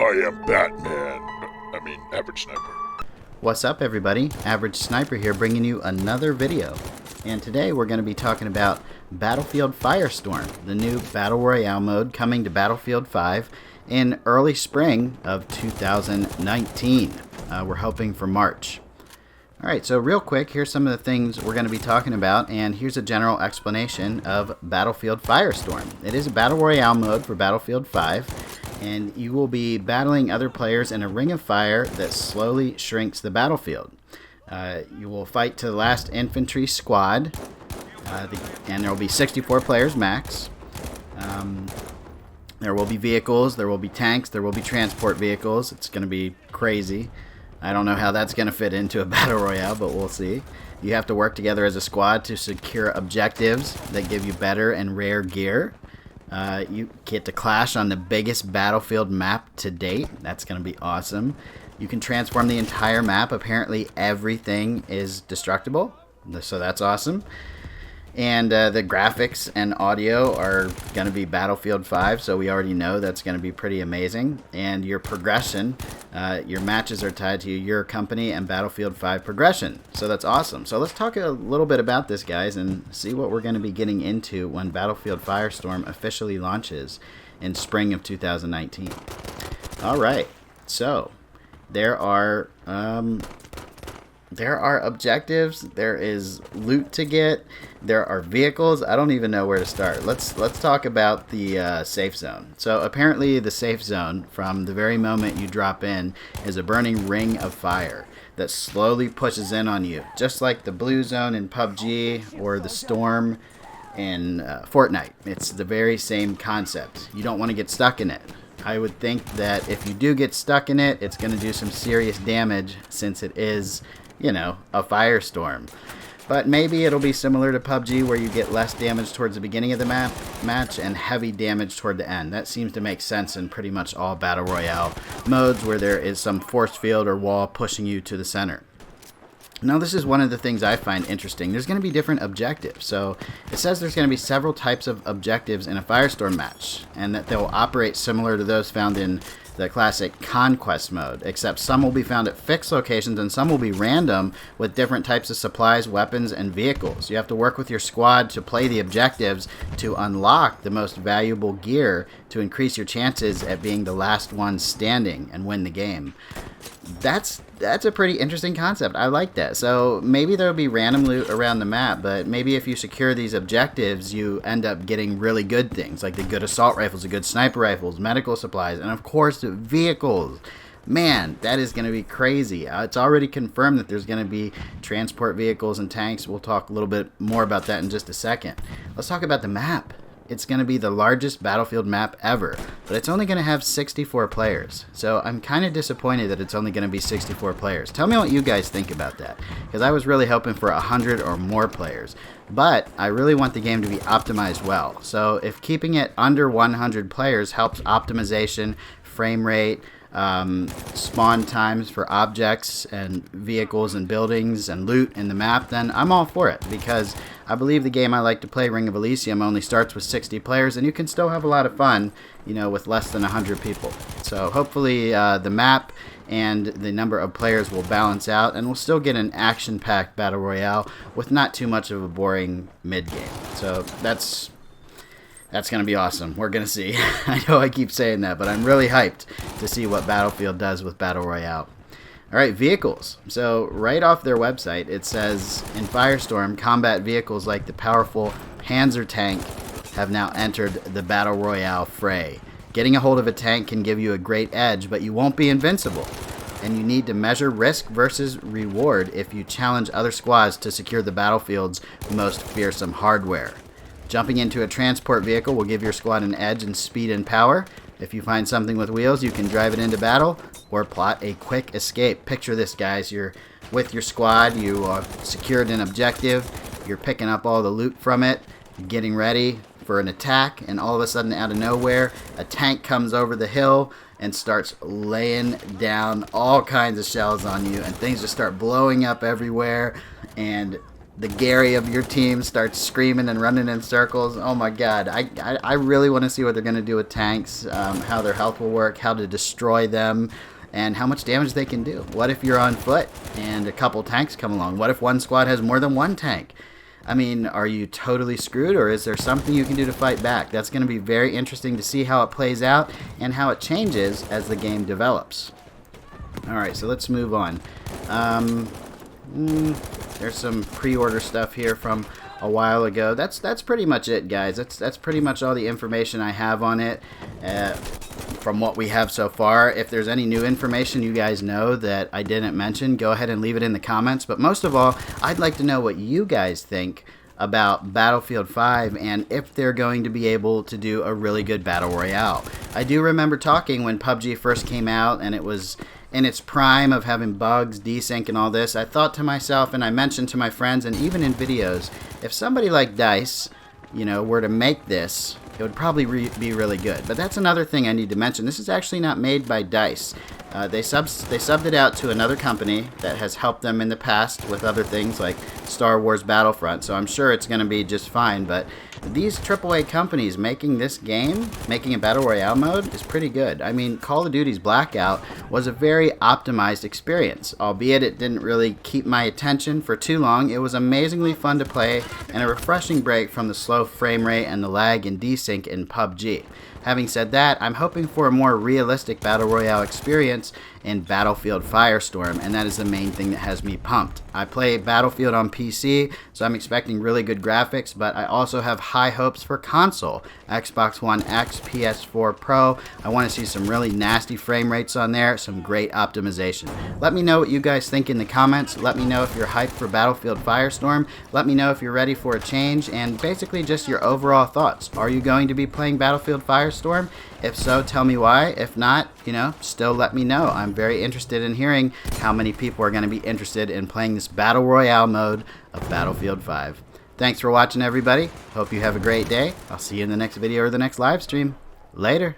I am Batman. Average Sniper. What's up, everybody? Average Sniper here, bringing you another video. And today we're going to be talking about Battlefield Firestorm, the new Battle Royale mode coming to Battlefield 5 in early spring of 2019. We're hoping for March. Alright, so real quick, here's some of the things we're going to be talking about, and here's a general explanation of Battlefield Firestorm. It is a Battle Royale mode for Battlefield 5. And you will be battling other players in a ring of fire that slowly shrinks the battlefield. You will fight to the last infantry squad, and there will be 64 players max. There will be vehicles, there will be tanks, there will be transport vehicles. It's going to be crazy. I don't know how that's going to fit into a battle royale, but we'll see. You have to work together as a squad to secure objectives that give you better and rare gear. You get to clash on the biggest battlefield map to date. That's going to be awesome. You can transform the entire map. Apparently everything is destructible, so that's awesome. And the graphics and audio are going to be Battlefield 5, so we already know that's going to be pretty amazing. And your progression, your matches are tied to your company and Battlefield 5 progression, so that's awesome. So let's talk a little bit about this, guys, and see what we're going to be getting into when Battlefield Firestorm officially launches in spring of 2019. Alright, so there are objectives, there is loot to get, there are vehicles. I don't even know where to start. Let's talk about the safe zone. So apparently the safe zone, from the very moment you drop in, is a burning ring of fire that slowly pushes in on you, just like the blue zone in PUBG or the storm in Fortnite. It's the very same concept. You don't want to get stuck in it. I would think that if you do get stuck in it, it's going to do some serious damage, since it is, you know, a firestorm. But maybe it'll be similar to PUBG, where you get less damage towards the beginning of the match and heavy damage toward the end. That seems to make sense in pretty much all Battle Royale modes where there is some force field or wall pushing you to the center. Now, this is one of the things I find interesting. There's going to be different objectives. So it says there's going to be several types of objectives in a Firestorm match, and that they'll operate similar to those found in the classic Conquest mode, except some will be found at fixed locations and some will be random with different types of supplies, weapons, and vehicles. You have to work with your squad to play the objectives to unlock the most valuable gear to increase your chances at being the last one standing and win the game. That's a pretty interesting concept. I like that. So maybe there'll be random loot around the map, but maybe if you secure these objectives, you end up getting really good things, like the good assault rifles, the good sniper rifles, medical supplies, and of course the vehicles. Man, that is going to be crazy. It's already confirmed that there's going to be transport vehicles and tanks. We'll talk a little bit more about that in just a second. Let's talk about the map. It's going to be the largest Battlefield map ever, but it's only going to have 64 players. So I'm kind of disappointed that it's only going to be 64 players. Tell me what you guys think about that, because I was really hoping for 100 or more players. But I really want the game to be optimized well. So if keeping it under 100 players helps optimization, frame rate, spawn times for objects and vehicles and buildings and loot in the map, then I'm all for it, because I believe the game I like to play, Ring of Elysium, only starts with 60 players, and you can still have a lot of fun, you know, with less than 100 people. So hopefully the map and the number of players will balance out, and we'll still get an action-packed Battle Royale with not too much of a boring mid-game. So that's going to be awesome. We're going to see. I know I keep saying that, but I'm really hyped to see what Battlefield does with Battle Royale. Alright, vehicles. So right off their website, it says, in Firestorm, combat vehicles like the powerful Panzer tank have now entered the Battle Royale fray. Getting a hold of a tank can give you a great edge, but you won't be invincible. And you need to measure risk versus reward if you challenge other squads to secure the battlefield's most fearsome hardware. Jumping into a transport vehicle will give your squad an edge in speed and power. If you find something with wheels, you can drive it into battle or plot a quick escape. Picture this, guys. You're with your squad, you secured an objective, you're picking up all the loot from it, you're getting ready for an attack, and all of a sudden, out of nowhere, a tank comes over the hill and starts laying down all kinds of shells on you, and things just start blowing up everywhere, and the Gary of your team starts screaming and running in circles. Oh my god, I really want to see what they're going to do with tanks, how their health will work, how to destroy them, and how much damage they can do. What if you're on foot and a couple tanks come along? What if one squad has more than one tank? I mean, are you totally screwed, or is there something you can do to fight back? That's going to be very interesting to see how it plays out and how it changes as the game develops. Alright, so let's move on. There's some pre-order stuff here from a while ago. That's pretty much it, guys. That's pretty much all the information I have on it from what we have so far. If there's any new information you guys know that I didn't mention, go ahead and leave it in the comments. But most of all, I'd like to know what you guys think about Battlefield 5 and if they're going to be able to do a really good Battle Royale. I do remember talking when PUBG first came out and it was in its prime of having bugs, desync, and all this. I thought to myself, and I mentioned to my friends, and even in videos, if somebody like DICE, you know, were to make this, it would probably be really good. But that's another thing I need to mention. This is actually not made by DICE. They subbed it out to another company that has helped them in the past with other things like Star Wars Battlefront, so I'm sure it's going to be just fine. But these AAA companies making this game, making a Battle Royale mode, is pretty good. I mean, Call of Duty's Blackout was a very optimized experience, albeit it didn't really keep my attention for too long. It was amazingly fun to play and a refreshing break from the slow frame rate and the lag and desync in PUBG. Having said that, I'm hoping for a more realistic Battle Royale experience in Battlefield Firestorm, and that is the main thing that has me pumped. I play Battlefield on PC, so I'm expecting really good graphics, but I also have high hopes for console. Xbox One X, PS4 Pro, I want to see some really nasty frame rates on there, some great optimization. Let me know what you guys think in the comments. Let me know if you're hyped for Battlefield Firestorm. Let me know if you're ready for a change, and basically just your overall thoughts. Are you going to be playing Battlefield Firestorm? If so, tell me why. If not, you know, still let me know. I'm very interested in hearing how many people are going to be interested in playing this Battle Royale mode of Battlefield 5. Thanks for watching, everybody. Hope you have a great day. I'll see you in the next video or the next live stream. Later.